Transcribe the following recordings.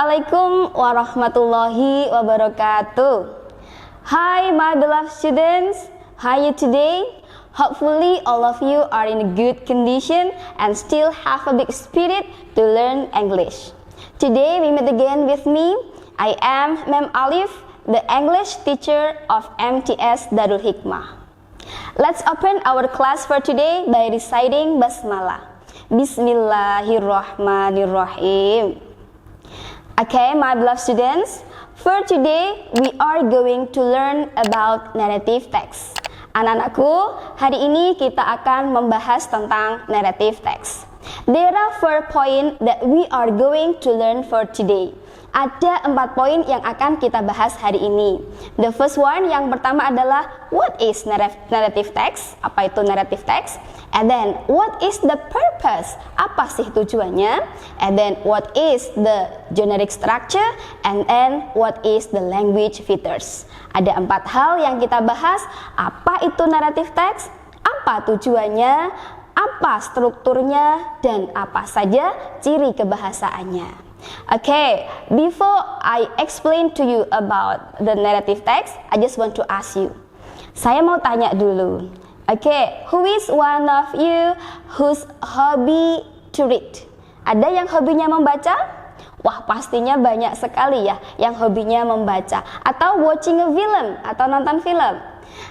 Assalamualaikum warahmatullahi wabarakatuh. Hi my beloved students, how are you today? Hopefully all of you are in a good condition and still have a big spirit to learn English. Today we meet again with me. I am Mem Alif, the English teacher of MTS Darul Hikmah. Let's open our class for today by reciting Basmalah. Bismillahirrahmanirrahim. Okay, my beloved students, for today we are going to learn about narrative text. Anak-anakku, hari ini kita akan membahas tentang narrative text. There are 4 points that we are going to learn for today. Ada 4 poin yang akan kita bahas hari ini. The first one, yang pertama adalah what is narrative text? Apa itu narrative text? And then what is the purpose? Apa sih tujuannya? And then what is the generic structure? And then what is the language features? Ada 4 hal yang kita bahas. Apa itu narrative text? Apa tujuannya? Apa strukturnya? Dan apa saja ciri kebahasaannya? Okay, before I explain to you about the narrative text, I just want to ask you. Saya mau tanya dulu. Okay, who is one of you whose hobby to read? Ada yang hobinya membaca? Wah, pastinya banyak sekali ya yang hobinya membaca. Atau watching a film, atau nonton film.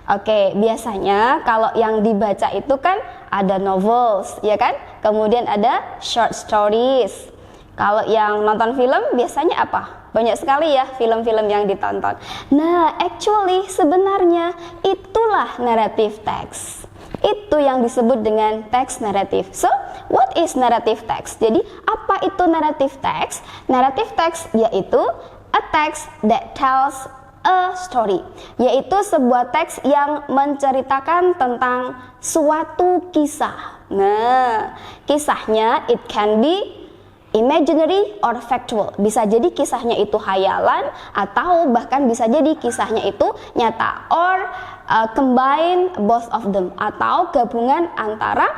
Oke, biasanya kalau yang dibaca itu kan ada novels, ya kan? Kemudian ada short stories. Kalau yang nonton film biasanya apa? Banyak sekali ya film-film yang ditonton. Nah, actually sebenarnya itulah narrative text. Itu yang disebut dengan text narrative. So, what is narrative text? Jadi, apa itu narrative text? Narrative text yaitu a text that tells a story, yaitu sebuah teks yang menceritakan tentang suatu kisah. Nah, kisahnya it can be imaginary or factual. Bisa jadi kisahnya itu hayalan atau bahkan bisa jadi kisahnya itu nyata, or combine both of them, atau gabungan antara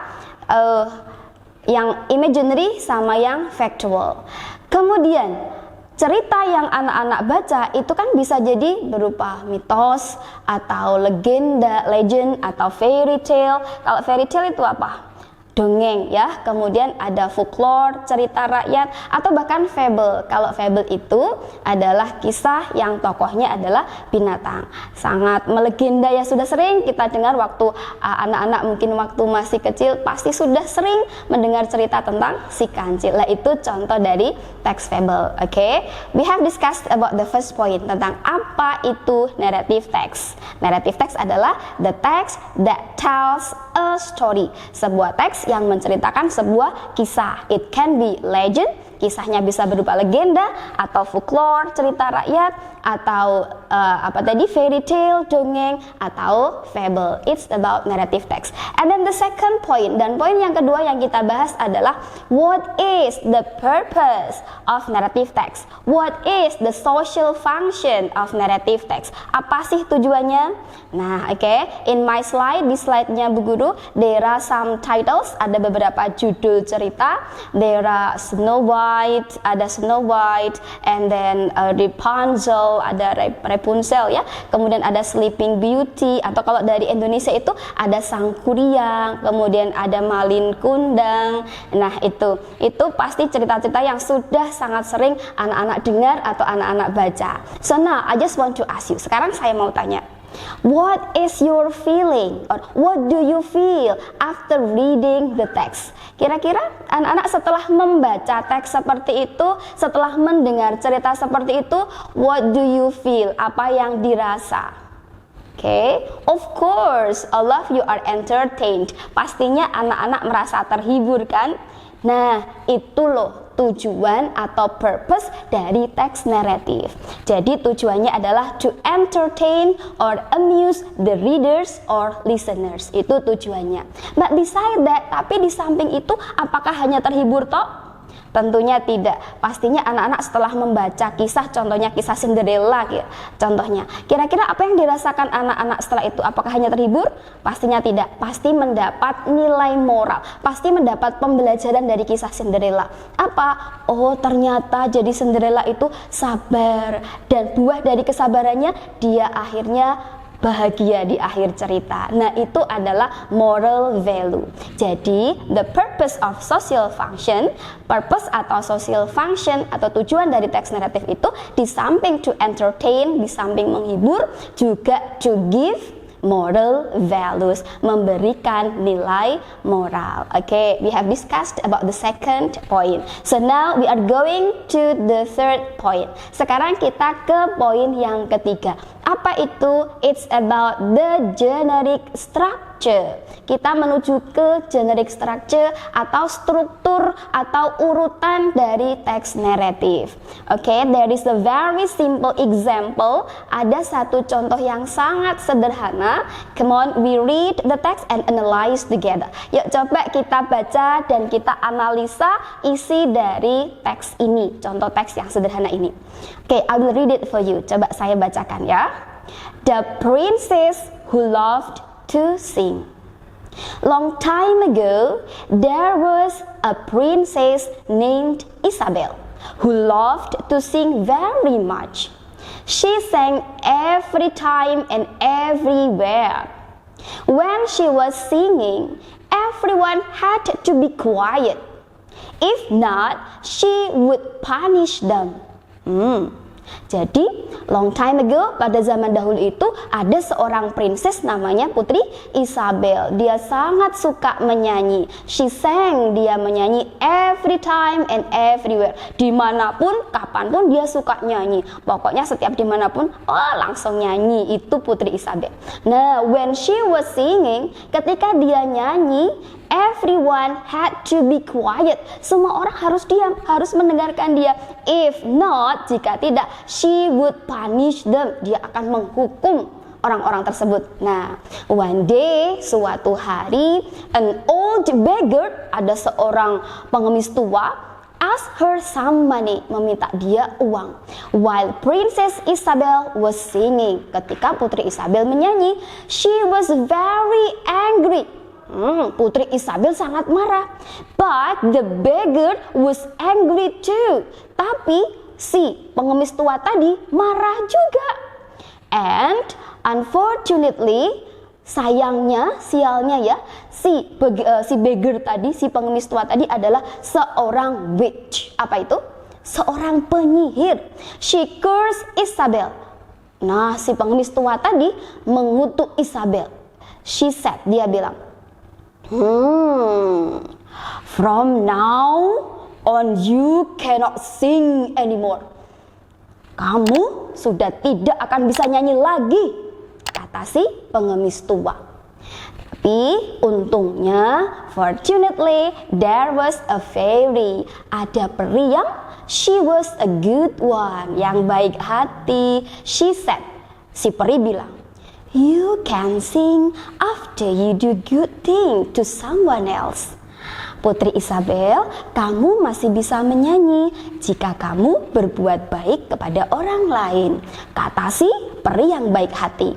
yang imaginary sama yang factual. Kemudian cerita yang anak-anak baca itu kan bisa jadi berupa mitos atau legend atau fairy tale. Kalau fairy tale itu apa? Dongeng ya, kemudian ada folklore, cerita rakyat, atau bahkan fable. Kalau fable itu adalah kisah yang tokohnya adalah binatang. Sangat melegenda ya, sudah sering kita dengar waktu anak-anak mungkin waktu masih kecil pasti sudah sering mendengar cerita tentang si kancil. Lah itu contoh dari teks fable. Okay? We have discussed about the first point tentang apa itu narrative text. Narrative text adalah the text that tells a story. Sebuah teks yang menceritakan sebuah kisah. It can be legend, kisahnya bisa berupa legenda, atau folklore, cerita rakyat, atau fairy tale, dongeng, atau fable. It's about narrative text. And then the second point, dan poin yang kedua yang kita bahas adalah what is the purpose of narrative text? What is the social function of narrative text? Apa sih tujuannya? Nah, okay, in my slide, di slide-nya Bu Guru, there are some titles, ada beberapa judul cerita. There are Snow White, ada Snow White, and then Rapunzel, ada Rapunzel ya. Kemudian ada Sleeping Beauty, atau kalau dari Indonesia itu ada Sang Kuryang, kemudian ada Malin Kundang. Nah, itu pasti cerita-cerita yang sudah sangat sering anak-anak dengar atau anak-anak baca. So now I just want to ask you. Sekarang saya mau tanya, what is your feeling, or what do you feel after reading the text? Kira-kira anak-anak setelah membaca teks seperti itu, setelah mendengar cerita seperti itu, what do you feel? Apa yang dirasa? Okay, of course, all of you are entertained. Pastinya anak-anak merasa terhibur kan? Nah, itu loh tujuan atau purpose dari teks naratif. Jadi tujuannya adalah to entertain or amuse the readers or listeners. Itu tujuannya. But beside that, tapi di samping itu apakah hanya terhibur toh? Tentunya tidak. Pastinya anak-anak setelah membaca kisah, contohnya kisah Cinderella, contohnya, kira-kira apa yang dirasakan anak-anak setelah itu? Apakah hanya terhibur? Pastinya tidak. Pasti mendapat nilai moral, pasti mendapat pembelajaran dari kisah Cinderella. Apa? Oh, ternyata jadi Cinderella itu sabar, dan buah dari kesabarannya dia akhirnya bahagia di akhir cerita. Nah, itu adalah moral value. Jadi, the purpose of social function, purpose atau social function atau tujuan dari teks naratif itu di samping to entertain, di samping menghibur, juga to give moral values, memberikan nilai moral. Okay, we have discussed about the second point. So now we are going to the third point. Sekarang kita ke poin yang ketiga. Apa itu? It's about the generic structure. Kita menuju ke generic structure atau struktur atau urutan dari teks naratif. Okay, there is a very simple example. Ada satu contoh yang sangat sederhana. Come on, we read the text and analyze together. Yuk coba kita baca dan kita analisa isi dari teks ini. Contoh teks yang sederhana ini. Okay, I will read it for you. Coba saya bacakan ya. The princess who loved to sing. Long time ago, there was a princess named Isabel who loved to sing very much. She sang every time and everywhere. When she was singing, everyone had to be quiet. If not, she would punish them. Jadi, long time ago, pada zaman dahulu itu ada seorang princess namanya Putri Isabel. Dia sangat suka menyanyi. She sang, dia menyanyi every time and everywhere. Dimanapun, kapanpun dia suka nyanyi. Pokoknya setiap dimanapun, langsung nyanyi. Itu Putri Isabel. Nah, when she was singing, ketika dia nyanyi, everyone had to be quiet. Semua orang harus diam, harus mendengarkan dia. If not, jika tidak, she would punish them. Dia akan menghukum orang-orang tersebut. Nah, one day, suatu hari, an old beggar, ada seorang pengemis tua, asked her some money, meminta dia uang. While Princess Isabel was singing, ketika Putri Isabel menyanyi, she was very angry. Putri Isabel sangat marah. But the beggar was angry too. Tapi si pengemis tua tadi marah juga. And unfortunately, sayangnya, sialnya ya, si beggar tadi, si pengemis tua tadi adalah seorang witch. Apa itu? Seorang penyihir. She cursed Isabel. Nah, si pengemis tua tadi mengutuk Isabel. She said, dia bilang, from now on you cannot sing anymore. Kamu sudah tidak akan bisa nyanyi lagi, kata si pengemis tua. Tapi untungnya, fortunately, there was a fairy. Ada peri yang she was a good one, yang baik hati. She said, si peri bilang, you can sing after you do good thing to someone else. Putri Isabel, kamu masih bisa menyanyi jika kamu berbuat baik kepada orang lain, kata si peri yang baik hati.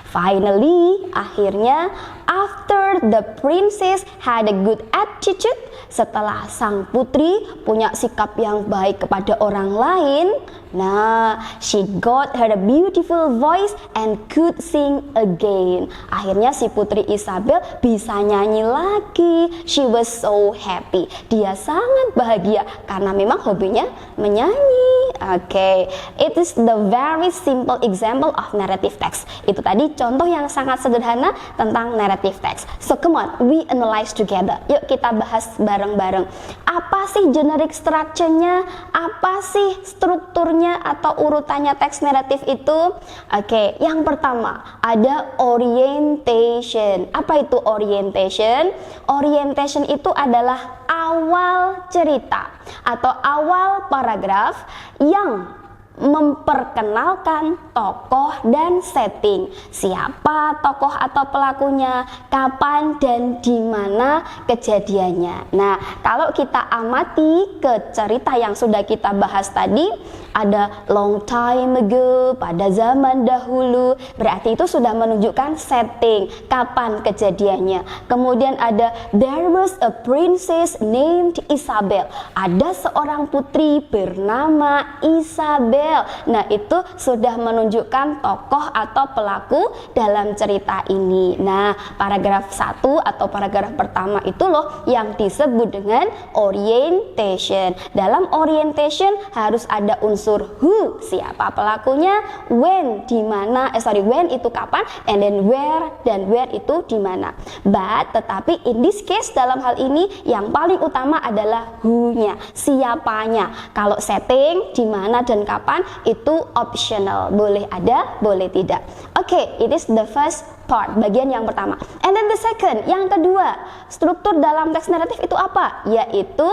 Finally, akhirnya, after the princess had a good attitude, setelah sang putri punya sikap yang baik kepada orang lain, nah, she got her a beautiful voice and could sing again. Akhirnya si Putri Isabel bisa nyanyi lagi. She was so happy. Dia sangat bahagia karena memang hobinya menyanyi. Okay, it is the very simple example of narrative text. Itu tadi contoh yang sangat sederhana tentang narrative text. So come on, we analyze together. Yuk kita bahas bareng-bareng. Apa sih generic structure-nya? Apa sih strukturnya atau urutannya teks naratif itu? Oke, yang pertama ada orientation. Apa itu orientation? Orientation itu adalah awal cerita atau awal paragraf yang memperkenalkan tokoh dan setting. Siapa tokoh atau pelakunya, kapan dan di mana kejadiannya. Nah, kalau kita amati ke cerita yang sudah kita bahas tadi, ada long time ago, pada zaman dahulu, berarti itu sudah menunjukkan setting, kapan kejadiannya. Kemudian ada there was a princess named Isabel. Ada seorang putri bernama Isabel. Nah, itu sudah menunjukkan tokoh atau pelaku dalam cerita ini. Nah, paragraf 1 atau paragraf pertama itu loh yang disebut dengan orientation. Dalam orientation harus ada unsur who, siapa pelakunya, when, di mana, when itu kapan, and then where, dan where itu di mana. But, tetapi in this case dalam hal ini yang paling utama adalah who-nya, siapanya. Kalau setting, di mana dan kapan itu optional, boleh ada, boleh tidak. Oke, it is the first part, bagian yang pertama. And then the second, yang kedua, struktur dalam teks naratif itu apa? Yaitu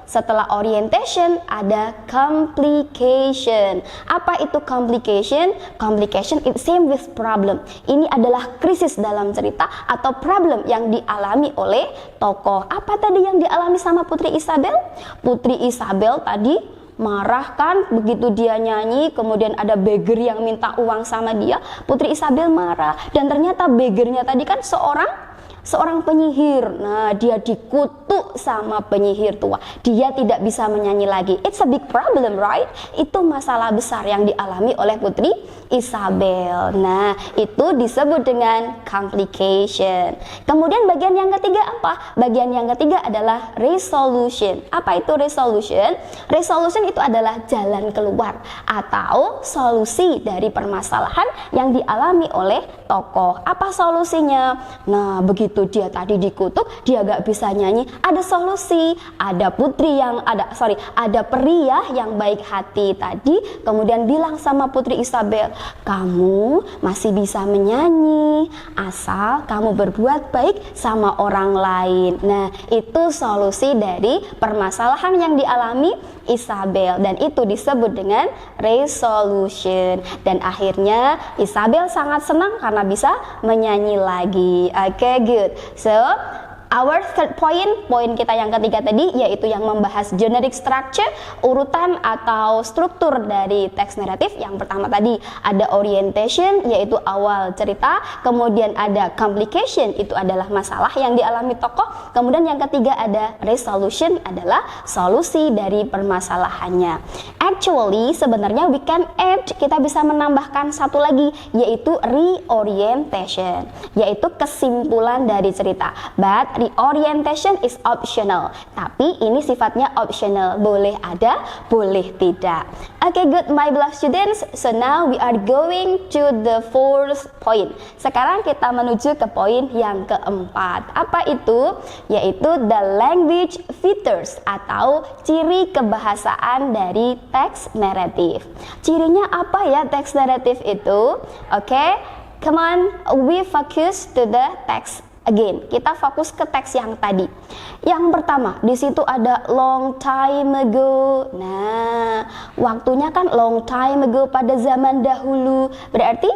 setelah orientation ada complication. Apa itu complication? Complication it same with problem. Ini adalah krisis dalam cerita atau problem yang dialami oleh tokoh. Apa tadi yang dialami sama Putri Isabel? Putri Isabel tadi marah kan, begitu dia nyanyi, kemudian ada beggar yang minta uang sama dia. Putri Isabel marah, dan ternyata beggarnya tadi kan seorang penyihir. Nah, dia dikutuk sama penyihir tua. Dia tidak bisa menyanyi lagi. It's a big problem, right? Itu masalah besar yang dialami oleh Putri Isabel. Nah, itu disebut dengan complication. Kemudian bagian yang ketiga apa? Bagian yang ketiga adalah resolution. Apa itu resolution? Resolution itu adalah jalan keluar atau solusi dari permasalahan yang dialami oleh tokoh. Apa solusinya? Nah, begitu dia tadi dikutuk, dia gak bisa nyanyi, ada solusi. Ada pria yang baik hati tadi kemudian bilang sama Putri Isabel, kamu masih bisa menyanyi asal kamu berbuat baik sama orang lain. Nah, itu solusi dari permasalahan yang dialami Isabel, dan itu disebut dengan resolution. Dan akhirnya Isabel sangat senang karena bisa menyanyi lagi. Oke, good. So, our third point, poin kita yang ketiga tadi, yaitu yang membahas generic structure, urutan atau struktur dari teks naratif. Yang pertama tadi ada orientation, yaitu awal cerita. Kemudian ada complication, itu adalah masalah yang dialami tokoh. Kemudian yang ketiga ada resolution, adalah solusi dari permasalahannya. Actually, sebenarnya we can add, kita bisa menambahkan satu lagi, yaitu reorientation, yaitu kesimpulan dari cerita. But reorientation is optional, tapi ini sifatnya optional, boleh ada, boleh tidak. Okay, good, my beloved students. So now we are going to the fourth point. Sekarang kita menuju ke poin yang keempat. Apa itu? Yaitu the language features atau ciri kebahasaan dari teks naratif. Cirinya apa ya teks naratif itu? Okay, come on, we focus to the text. Again, kita fokus ke teks yang tadi. Yang pertama, di situ ada long time ago. Nah, waktunya kan long time ago, pada zaman dahulu. Berarti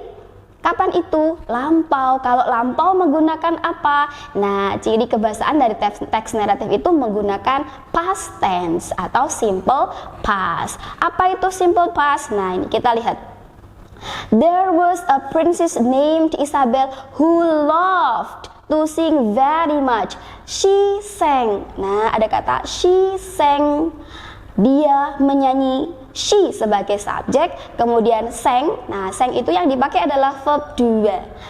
kapan itu? Lampau. Kalau lampau menggunakan apa? Nah, ciri kebahasaan dari teks naratif itu menggunakan past tense atau simple past. Apa itu simple past? Nah, ini kita lihat. There was a princess named Isabel who loved to sing very much. She sang. Nah, ada kata she sang. Dia menyanyi. She sebagai subjek, kemudian sang. Nah, sang itu yang dipakai adalah verb 2.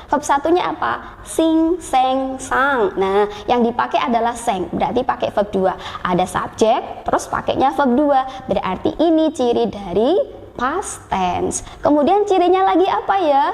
Verb satunya apa? Sing, sang, sang. Nah, yang dipakai adalah sang. Berarti pakai verb 2. Ada subjek, terus pakainya verb 2. Berarti ini ciri dari past tense. Kemudian cirinya lagi apa ya?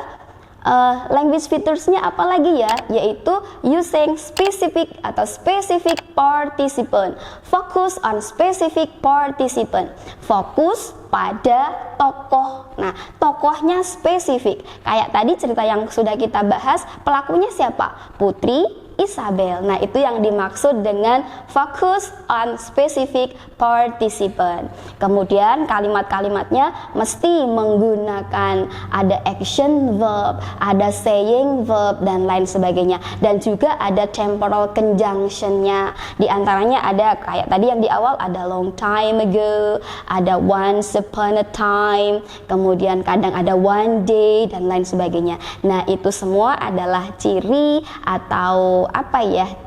Language featuresnya apa lagi ya? Yaitu using specific atau specific participant. Focus on specific participant. Fokus pada tokoh. Nah, tokohnya spesifik. Kayak tadi cerita yang sudah kita bahas, pelakunya siapa? Putri Isabel. Nah, itu yang dimaksud dengan focus on specific participant. Kemudian kalimat-kalimatnya mesti menggunakan ada action verb, ada saying verb, dan lain sebagainya. Dan juga ada temporal conjunctionnya. Di antaranya ada kayak tadi yang di awal ada long time ago, ada once upon a time, kemudian kadang ada one day, dan lain sebagainya. Nah, itu semua adalah ciri atau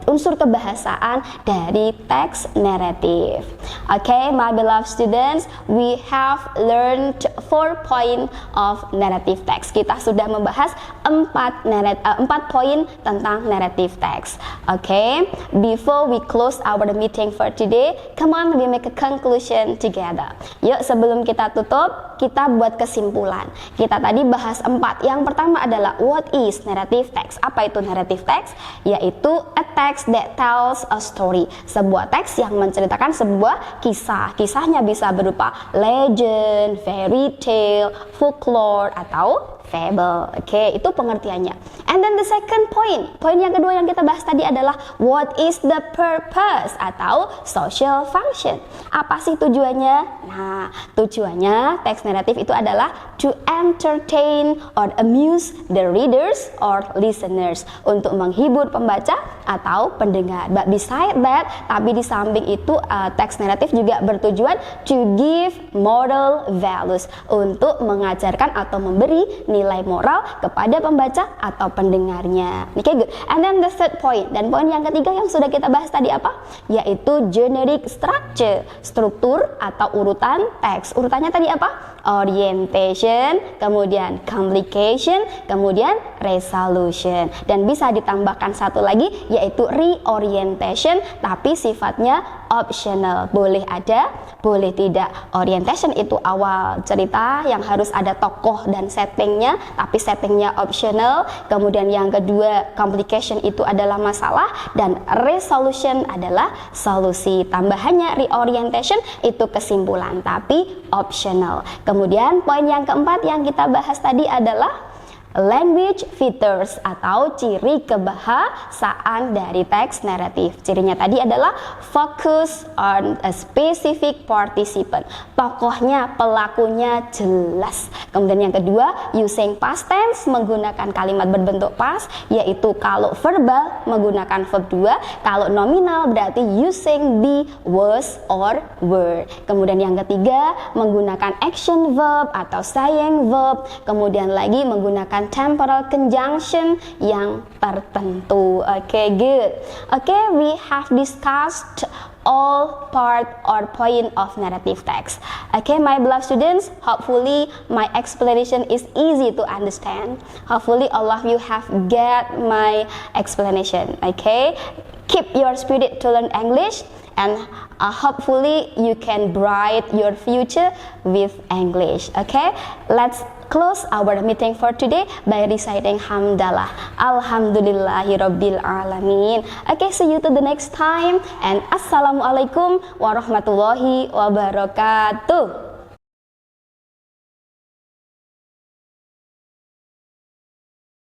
unsur kebahasaan dari teks naratif. Okay, my beloved students, we have learned 4 point of narrative text. Kita sudah membahas 4 poin tentang narrative text. Okay, before we close our meeting for today, come on, we make a conclusion together. Yuk, sebelum kita tutup, kita buat kesimpulan. Kita tadi bahas 4. Yang pertama adalah what is narrative text. Apa itu narrative text? Yaitu a text that tells a story. Sebuah teks yang menceritakan sebuah kisah. Kisahnya bisa berupa legend, fairy tale, folklore, atau fable. Oke, itu pengertiannya. And then the second point. Poin yang kedua yang kita bahas tadi adalah what is the purpose atau social function. Apa sih tujuannya? Nah, tujuannya teks naratif itu adalah to entertain or amuse the readers or listeners, untuk menghibur pembaca atau pendengar. But beside that, tapi di samping itu teks naratif juga bertujuan to give moral values, untuk mengajarkan atau memberi nilai moral kepada pembaca atau pendengarnya. Okay, good. And then the third point, dan poin yang ketiga yang sudah kita bahas tadi apa? Yaitu generic structure, struktur atau urutan teks. Urutannya tadi apa? Orientation, kemudian complication, kemudian resolution. Dan bisa ditambahkan satu lagi yaitu reorientation, tapi sifatnya optional. Boleh ada, boleh tidak. Orientation itu awal cerita yang harus ada tokoh dan settingnya, tapi settingnya optional. Kemudian yang kedua, complication itu adalah masalah, dan resolution adalah solusi. Tambahannya reorientation itu kesimpulan, tapi optional. Kemudian poin yang keempat yang kita bahas tadi adalah language features atau ciri kebahasaan dari teks naratif. Cirinya tadi adalah focus on a specific participant. Tokohnya, pelakunya jelas. Kemudian yang kedua, using past tense, menggunakan kalimat berbentuk past, yaitu kalau verbal menggunakan verb 2, kalau nominal berarti using be, was, or were. Kemudian yang ketiga, menggunakan action verb atau saying verb. Kemudian lagi menggunakan temporal conjunction yang tertentu. Okay, good. Okay, we have discussed all part or point of narrative text. Okay, my beloved students, hopefully my explanation is easy to understand. Hopefully all of you have get my explanation. Okay, keep your spirit to learn English, and hopefully you can bright your future with English. Okay, let's close our meeting for today by reciting hamdalah. Alhamdulillahirabbil alamin. Okay, see you to the next time, and assalamualaikum warahmatullahi wabarakatuh.